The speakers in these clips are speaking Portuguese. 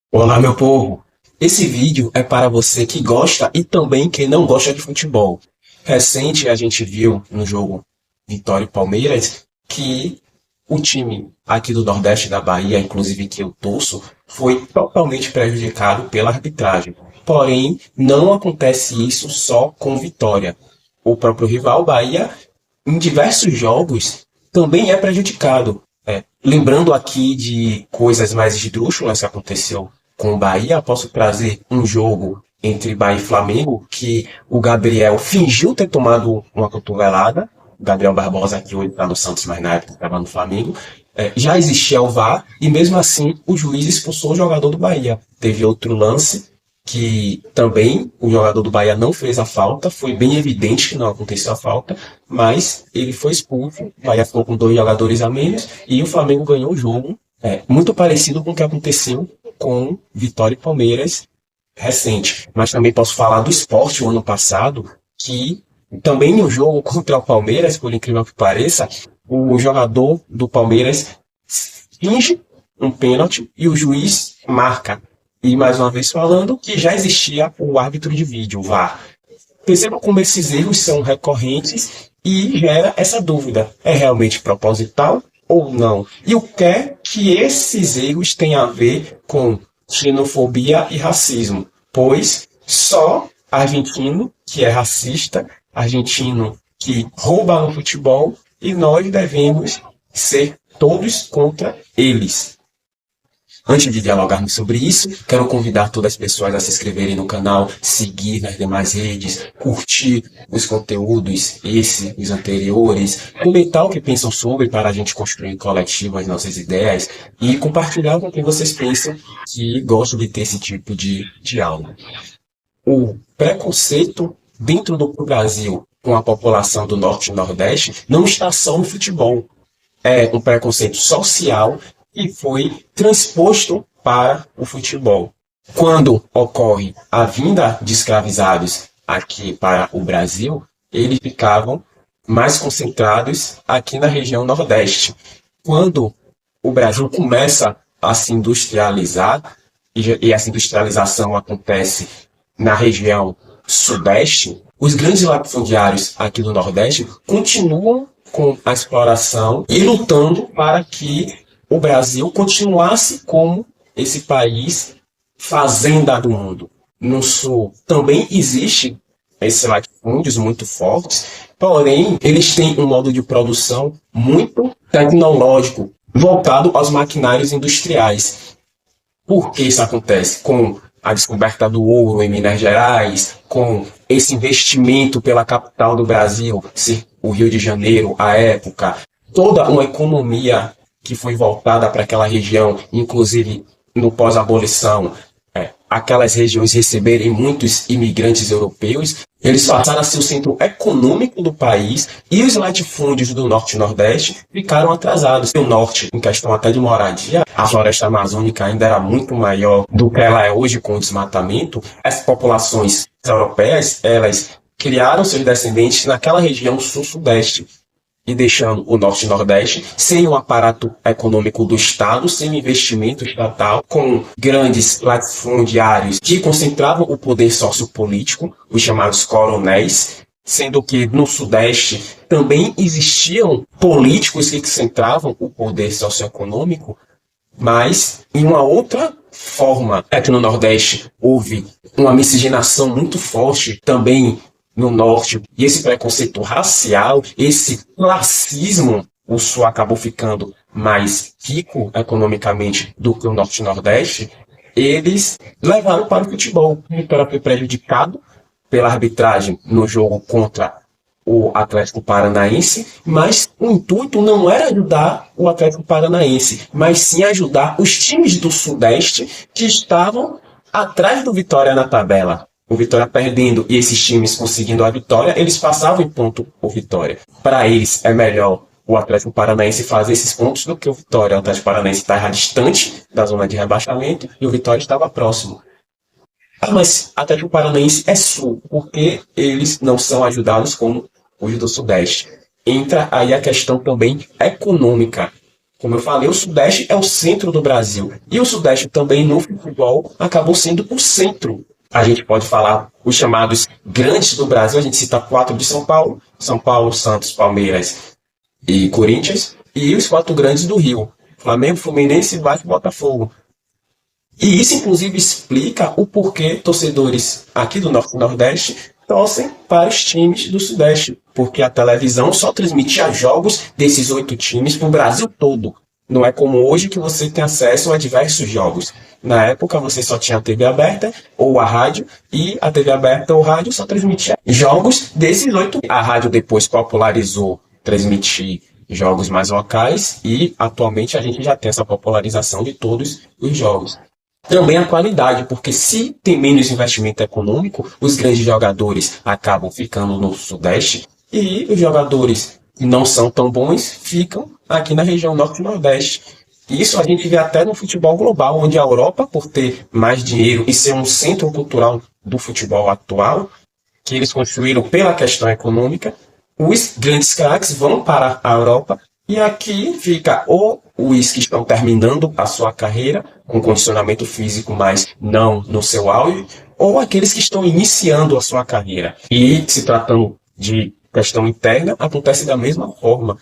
Olá, meu povo! Esse vídeo é para você que gosta e também quem não gosta de futebol. Recente a gente viu no jogo Vitória e Palmeiras que o time aqui do Nordeste da Bahia, inclusive que eu torço, foi totalmente prejudicado pela arbitragem. Porém, não acontece isso só com Vitória. O próprio rival Bahia, em diversos jogos, também é prejudicado. Lembrando aqui de coisas mais esdrúxulas que aconteceu com o Bahia, posso trazer um jogo entre Bahia e Flamengo que o Gabriel fingiu ter tomado uma cotovelada. O Gabriel Barbosa, que hoje está no Santos, mas na época estava no Flamengo. Já existia o VAR e mesmo assim o juiz expulsou o jogador do Bahia. Teve outro lance que também o jogador do Bahia não fez a falta, foi bem evidente que não aconteceu a falta, mas ele foi expulso, o Bahia ficou com dois jogadores a menos e o Flamengo ganhou o jogo, muito parecido com o que aconteceu com Vitória e Palmeiras recente. Mas também posso falar do Sport o ano passado, que também no jogo contra o Palmeiras, por incrível que pareça, o jogador do Palmeiras finge um pênalti e o juiz marca. E mais uma vez falando que já existia o árbitro de vídeo, o VAR. Perceba como esses erros são recorrentes e gera essa dúvida. É realmente proposital ou não? E o que é que esses erros têm a ver com xenofobia e racismo? Pois só argentino que é racista, argentino que rouba no futebol, e nós devemos ser todos contra eles. Antes de dialogarmos sobre isso, quero convidar todas as pessoas a se inscreverem no canal, seguir nas demais redes, curtir os conteúdos, esse, os anteriores, comentar o que pensam sobre para a gente construir em coletivo as nossas ideias e compartilhar com quem vocês pensam que gostam de ter esse tipo de diálogo. O preconceito dentro do Brasil com a população do Norte e Nordeste não está só no futebol. É um preconceito social e foi transposto para o futebol. Quando ocorre a vinda de escravizados aqui para o Brasil, eles ficavam mais concentrados aqui na região Nordeste. Quando o Brasil começa a se industrializar, e essa industrialização acontece na região Sudeste, os grandes latifundiários aqui do Nordeste continuam com a exploração e lutando para que o Brasil continuasse como esse país fazenda do mundo. No Sul também existe esses latifúndios muito fortes, porém eles têm um modo de produção muito tecnológico, voltado aos maquinários industriais. Por que isso acontece? Com a descoberta do ouro em Minas Gerais, com esse investimento pela capital do Brasil, o Rio de Janeiro, à época, toda uma economia que foi voltada para aquela região, inclusive no pós-abolição, aquelas regiões receberem muitos imigrantes europeus, eles passaram a ser o centro econômico do país e os latifúndios do Norte e Nordeste ficaram atrasados. O Norte, em questão até de moradia, a floresta amazônica ainda era muito maior do que ela é hoje com o desmatamento. As populações europeias, elas criaram seus descendentes naquela região sul-sudeste, e deixando o Norte e Nordeste sem um aparato econômico do Estado, sem um investimento estatal, com grandes latifundiários que concentravam o poder sociopolítico, os chamados coronéis, sendo que no Sudeste também existiam políticos que concentravam o poder socioeconômico, mas em uma outra forma. É que no Nordeste houve uma miscigenação muito forte também no Norte, e esse preconceito racial, esse classismo, o Sul acabou ficando mais rico economicamente do que o Norte e Nordeste, eles levaram para o futebol. O Vitória foi prejudicado pela arbitragem no jogo contra o Atlético Paranaense, mas o intuito não era ajudar o Atlético Paranaense, mas sim ajudar os times do Sudeste que estavam atrás do Vitória na tabela. O Vitória perdendo e esses times conseguindo a vitória, eles passavam em ponto o Vitória. Para eles é melhor o Atlético Paranaense fazer esses pontos do que o Vitória. O Atlético Paranaense estava distante da zona de rebaixamento e o Vitória estava próximo. Mas o Atlético Paranaense é sul, porque eles não são ajudados como os do Sudeste. Entra aí a questão também econômica. Como eu falei, o Sudeste é o centro do Brasil. E o Sudeste também no futebol acabou sendo o centro. A gente pode falar os chamados grandes do Brasil, a gente cita quatro de São Paulo, Santos, Palmeiras e Corinthians, e os quatro grandes do Rio, Flamengo, Fluminense, Vasco e Botafogo. E isso, inclusive, explica o porquê torcedores aqui do Norte e Nordeste torcem para os times do Sudeste, porque a televisão só transmitia jogos desses 8 times para o Brasil todo. Não é como hoje que você tem acesso a diversos jogos. Na época você só tinha a TV aberta ou a rádio, e a TV aberta ou rádio só transmitia jogos desses 8. A rádio depois popularizou transmitir jogos mais locais e atualmente a gente já tem essa popularização de todos os jogos. Também a qualidade, porque se tem menos investimento econômico, os grandes jogadores acabam ficando no Sudeste e os jogadores que não são tão bons ficam aqui na região Norte e Nordeste. Isso a gente vê até no futebol global, onde a Europa, por ter mais dinheiro e ser um centro cultural do futebol atual, que eles construíram pela questão econômica, os grandes craques vão para a Europa e aqui fica ou os que estão terminando a sua carreira com condicionamento físico, mas não no seu auge, ou aqueles que estão iniciando a sua carreira. E se tratando de questão interna, acontece da mesma forma.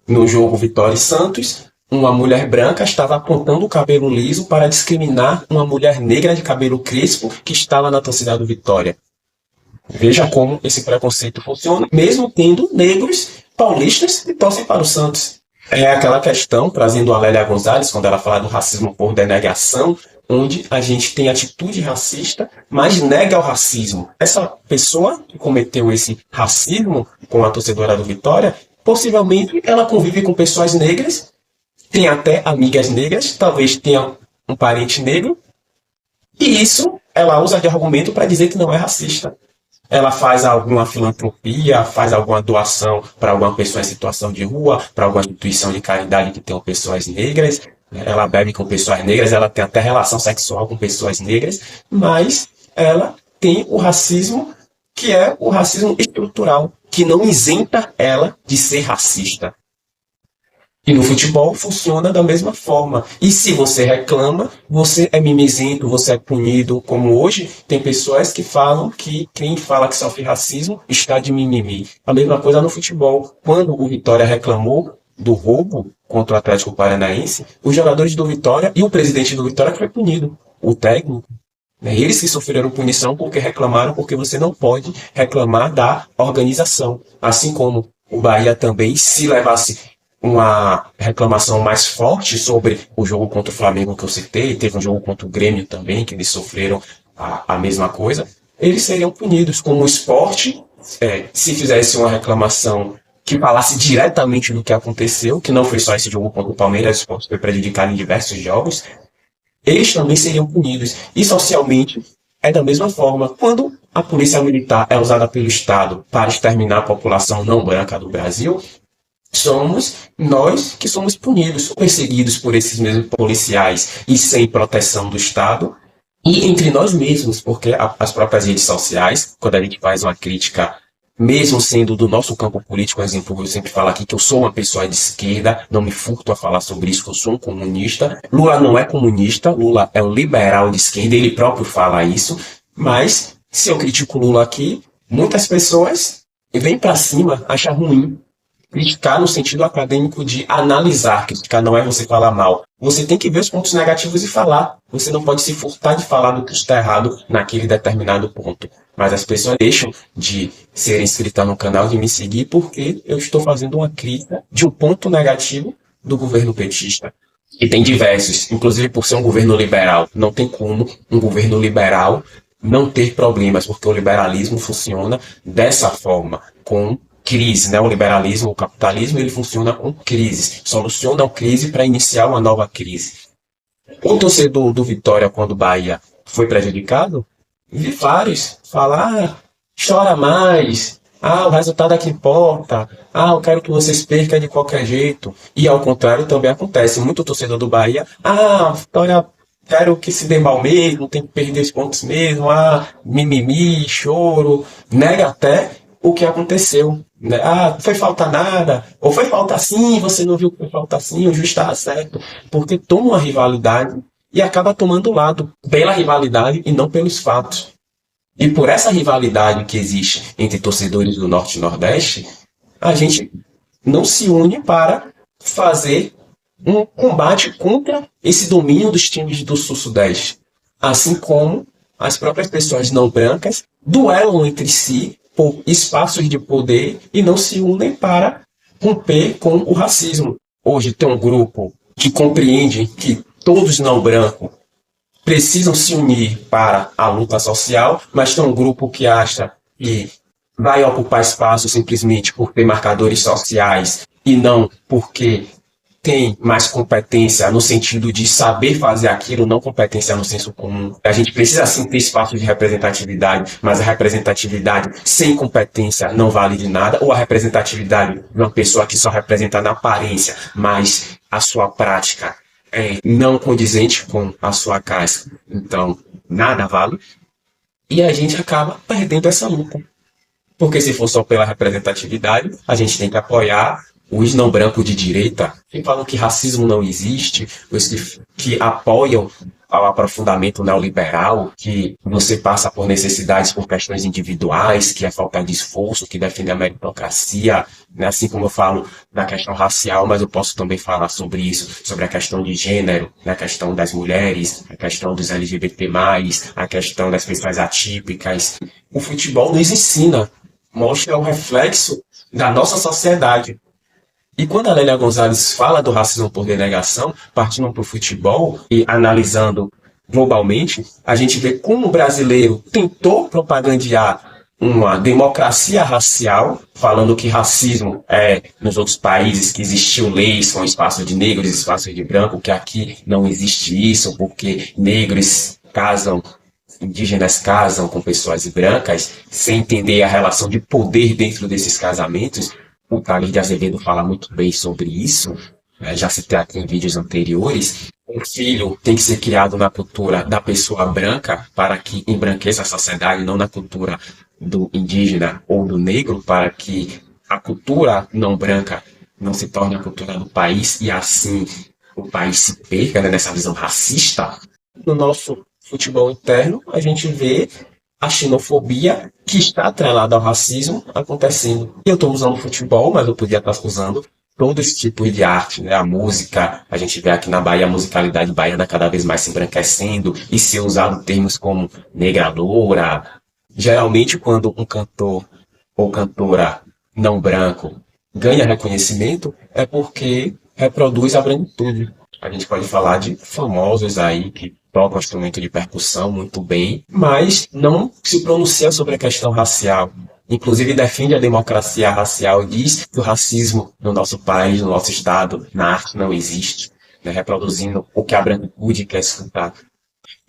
No jogo Vitória e Santos, uma mulher branca estava apontando o cabelo liso para discriminar uma mulher negra de cabelo crespo que estava na torcida do Vitória. Veja como esse preconceito funciona, mesmo tendo negros paulistas que torcem para o Santos. É aquela questão, trazendo a Lélia Gonzalez, quando ela fala do racismo por denegação, onde a gente tem atitude racista, mas nega o racismo. Essa pessoa que cometeu esse racismo com a torcedora do Vitória, possivelmente ela convive com pessoas negras, tem até amigas negras, talvez tenha um parente negro, e isso ela usa de argumento para dizer que não é racista. Ela faz alguma filantropia, faz alguma doação para alguma pessoa em situação de rua, para alguma instituição de caridade que tenha pessoas negras, ela bebe com pessoas negras, ela tem até relação sexual com pessoas negras, mas ela tem o racismo, que é o racismo estrutural, que não isenta ela de ser racista. E no futebol funciona da mesma forma. E se você reclama, você é mimizento, você é punido. Como hoje, tem pessoas que falam que quem fala que sofre racismo está de mimimi. A mesma coisa no futebol. Quando o Vitória reclamou do roubo contra o Atlético Paranaense, os jogadores do Vitória e o presidente do Vitória foi punido. O técnico. Eles que sofreram punição porque reclamaram, porque você não pode reclamar da organização. Assim como o Bahia também, se levasse uma reclamação mais forte sobre o jogo contra o Flamengo que eu citei, teve um jogo contra o Grêmio também, que eles sofreram a mesma coisa, eles seriam punidos como o esporte, se fizesse uma reclamação que falasse diretamente do que aconteceu, que não foi só esse jogo contra o Palmeiras, o esporte foi prejudicado em diversos jogos, eles também seriam punidos. E socialmente é da mesma forma. Quando a polícia militar é usada pelo Estado para exterminar a população não branca do Brasil, somos nós que somos punidos, perseguidos por esses mesmos policiais e sem proteção do Estado, e entre nós mesmos, porque as próprias redes sociais, quando a gente faz uma crítica, mesmo sendo do nosso campo político, por exemplo, eu sempre falo aqui que eu sou uma pessoa de esquerda, não me furto a falar sobre isso, que eu sou um comunista. Lula não é comunista, Lula é um liberal de esquerda, ele próprio fala isso, mas se eu critico Lula aqui, muitas pessoas vêm para cima, acham ruim. Criticar no sentido acadêmico de analisar, criticar não é você falar mal. Você tem que ver os pontos negativos e falar. Você não pode se furtar de falar do que está errado naquele determinado ponto. Mas as pessoas deixam de ser inscritas no canal, de me seguir, porque eu estou fazendo uma crítica de um ponto negativo do governo petista. E tem diversos, inclusive por ser um governo liberal. Não tem como um governo liberal não ter problemas, porque o liberalismo funciona dessa forma, com crise, né? O liberalismo, o capitalismo, ele funciona com crises. Soluciona a crise para iniciar uma nova crise. O torcedor do Vitória, quando o Bahia foi prejudicado, vi vários falar, chora mais, o resultado é que importa, eu quero que vocês percam de qualquer jeito. E ao contrário também acontece. Muito torcedor do Bahia, Vitória, quero que se dê mal mesmo, tem que perder os pontos mesmo, mimimi, choro, nega até o que aconteceu, né? Ah, foi falta nada, ou foi falta sim, você não viu que foi falta sim, o juiz estava certo, porque toma uma rivalidade e acaba tomando lado pela rivalidade e não pelos fatos. E por essa rivalidade que existe entre torcedores do Norte e Nordeste, a gente não se une para fazer um combate contra esse domínio dos times do Sul-Sudeste. Assim como as próprias pessoas não brancas duelam entre si por espaços de poder e não se unem para romper com o racismo. Hoje tem um grupo que compreende que todos não brancos precisam se unir para a luta social, mas tem um grupo que acha que vai ocupar espaço simplesmente por ter marcadores sociais e não porque tem mais competência no sentido de saber fazer aquilo, não competência no senso comum. A gente precisa sim ter espaço de representatividade, mas a representatividade sem competência não vale de nada, ou a representatividade de uma pessoa que só representa na aparência, mas a sua prática é não condizente com a sua casca. Então, nada vale. E a gente acaba perdendo essa luta. Porque se for só pela representatividade, a gente tem que apoiar os não brancos de direita, que falam que racismo não existe, os que apoiam ao aprofundamento neoliberal, que você passa por necessidades, por questões individuais, que é falta de esforço, que defende a meritocracia, né? Assim como eu falo da questão racial, mas eu posso também falar sobre isso, sobre a questão de gênero, né? A questão das mulheres, a questão dos LGBT+, a questão das pessoas atípicas. O futebol nos ensina, mostra o reflexo da nossa sociedade. E quando a Lélia Gonzalez fala do racismo por denegação, partindo para o futebol e analisando globalmente, a gente vê como o brasileiro tentou propagandear uma democracia racial, falando que racismo é nos outros países que existiu leis com espaço de negros e espaço de branco, que aqui não existe isso, porque negros casam, indígenas casam com pessoas brancas, sem entender a relação de poder dentro desses casamentos. O Thales de Azevedo fala muito bem sobre isso, já citei aqui em vídeos anteriores. Um filho tem que ser criado na cultura da pessoa branca para que embranqueça a sociedade, não na cultura do indígena ou do negro, para que a cultura não branca não se torne a cultura do país e assim o país se perca, né, nessa visão racista. No nosso futebol interno, a gente vê a xenofobia que está atrelada ao racismo acontecendo. Eu estou usando futebol, mas eu podia estar usando todos os tipos de arte, né? A música, a gente vê aqui na Bahia a musicalidade baiana cada vez mais se embranquecendo e ser usado termos como negra loura. Geralmente, quando um cantor ou cantora não branco ganha reconhecimento, é porque reproduz a branquitude. A gente pode falar de famosos aí que tocam instrumento de percussão muito bem, mas não se pronuncia sobre a questão racial. Inclusive defende a democracia racial e diz que o racismo no nosso país, no nosso estado, na arte não existe, né? Reproduzindo o que a branquitude quer escutar.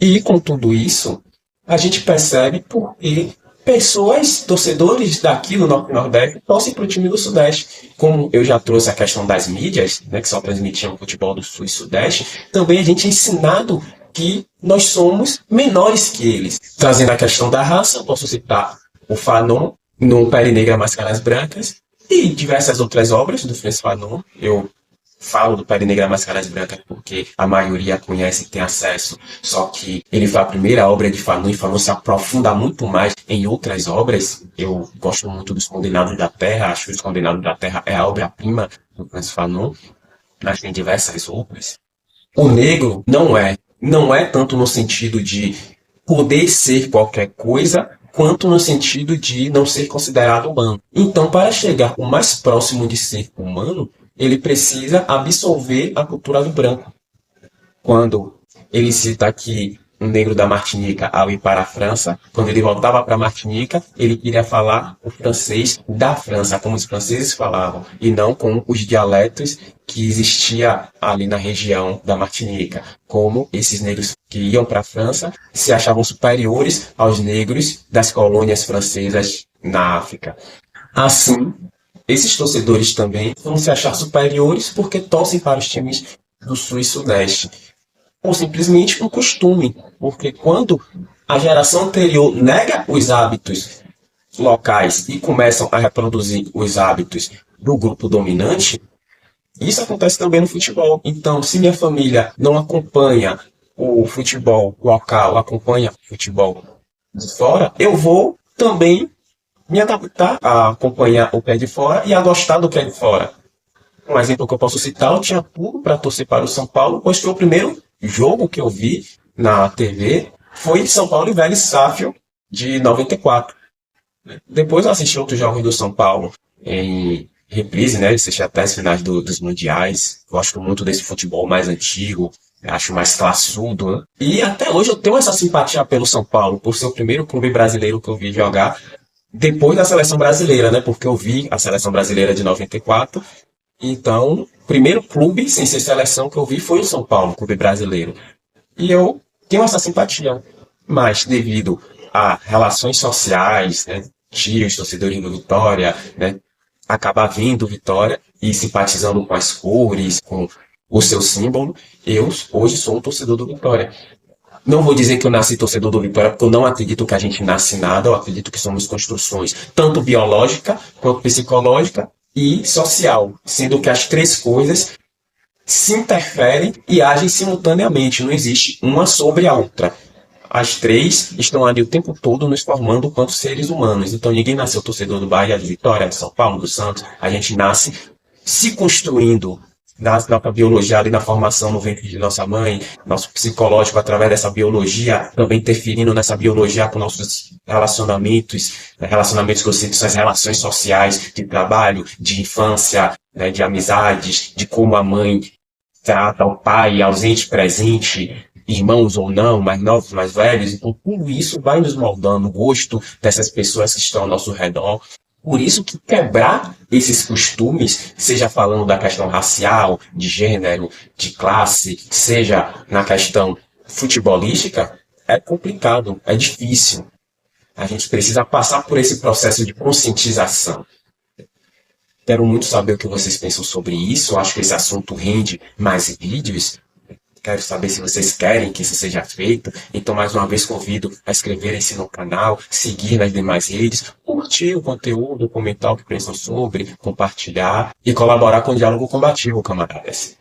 E com tudo isso, a gente percebe porque pessoas, torcedores daqui do Norte e Nordeste, torcem para o time do Sudeste. Como eu já trouxe a questão das mídias, né, que só transmitiam o futebol do Sul e Sudeste, também a gente é ensinado que nós somos menores que eles. Trazendo a questão da raça, eu posso citar o Fanon, no Pele Negra Máscaras Brancas, e diversas outras obras do Francis Fanon. Eu falo do Pele Negra Máscaras Brancas porque a maioria conhece e tem acesso, só que ele foi a primeira obra de Fanon e Fanon se aprofunda muito mais em outras obras. Eu gosto muito dos Condenados da Terra, acho que os Condenados da Terra é a obra-prima do Francis Fanon, mas tem diversas outras. O negro não é tanto no sentido de poder ser qualquer coisa, quanto no sentido de não ser considerado humano. Então, para chegar o mais próximo de ser humano, ele precisa absorver a cultura do branco. Quando ele cita aqui um negro da Martinica ao ir para a França, quando ele voltava para a Martinica, ele queria falar o francês da França, como os franceses falavam, e não com os dialetos que existia ali na região da Martinica. Como esses negros que iam para a França se achavam superiores aos negros das colônias francesas na África. Assim, esses torcedores também vão se achar superiores porque torcem para os times do Sul e Sudeste. Ou simplesmente um costume, porque quando a geração anterior nega os hábitos locais e começam a reproduzir os hábitos do grupo dominante, isso acontece também no futebol. Então, se minha família não acompanha o futebol local, acompanha o futebol de fora, eu vou também me adaptar a acompanhar o pé de fora e a gostar do pé de fora. Um exemplo que eu posso citar, eu tinha tudo para torcer para o São Paulo, pois foi o primeiro jogo que eu vi na TV, foi São Paulo e Vélez Sarsfield de 94. Depois eu assisti outros jogos do São Paulo em reprise, né? Assisti até as finais dos mundiais. Gosto muito desse futebol mais antigo, acho mais classudo, né? E até hoje eu tenho essa simpatia pelo São Paulo, por ser o primeiro clube brasileiro que eu vi jogar depois da seleção brasileira, né? Porque eu vi a seleção brasileira de 94. Então, o primeiro clube sem ser seleção que eu vi foi o São Paulo, clube brasileiro. E eu tenho essa simpatia, mas devido a relações sociais, né, tios, torcedores do Vitória, né, acabar vindo Vitória e simpatizando com as cores, com o seu símbolo, eu hoje sou um torcedor do Vitória. Não vou dizer que eu nasci torcedor do Vitória, porque eu não acredito que a gente nasce nada, eu acredito que somos construções, tanto biológica, quanto psicológica e social, sendo que as três coisas se interferem e agem simultaneamente, não existe uma sobre a outra. As três estão ali o tempo todo nos formando quanto seres humanos. Então ninguém nasceu torcedor do Bahia, de Vitória, de São Paulo, do Santos. A gente nasce se construindo na nossa biologia ali na formação no ventre de nossa mãe, nosso psicológico através dessa biologia, também interferindo nessa biologia com nossos relacionamentos, né, relacionamentos que eu sinto são as relações sociais, de trabalho, de infância, né, de amizades, de como a mãe trata o pai ausente, presente, irmãos ou não, mais novos, mais velhos. Então, tudo isso vai nos moldando o gosto dessas pessoas que estão ao nosso redor. Por isso que quebrar esses costumes, seja falando da questão racial, de gênero, de classe, seja na questão futebolística, é complicado, é difícil. A gente precisa passar por esse processo de conscientização. Quero muito saber o que vocês pensam sobre isso. Eu acho que esse assunto rende mais vídeos. Quero saber se vocês querem que isso seja feito. Então, mais uma vez, convido a inscreverem-se no canal, seguir nas demais redes, curtir o conteúdo, comentar o que pensam sobre, compartilhar e colaborar com o diálogo combativo, camaradas.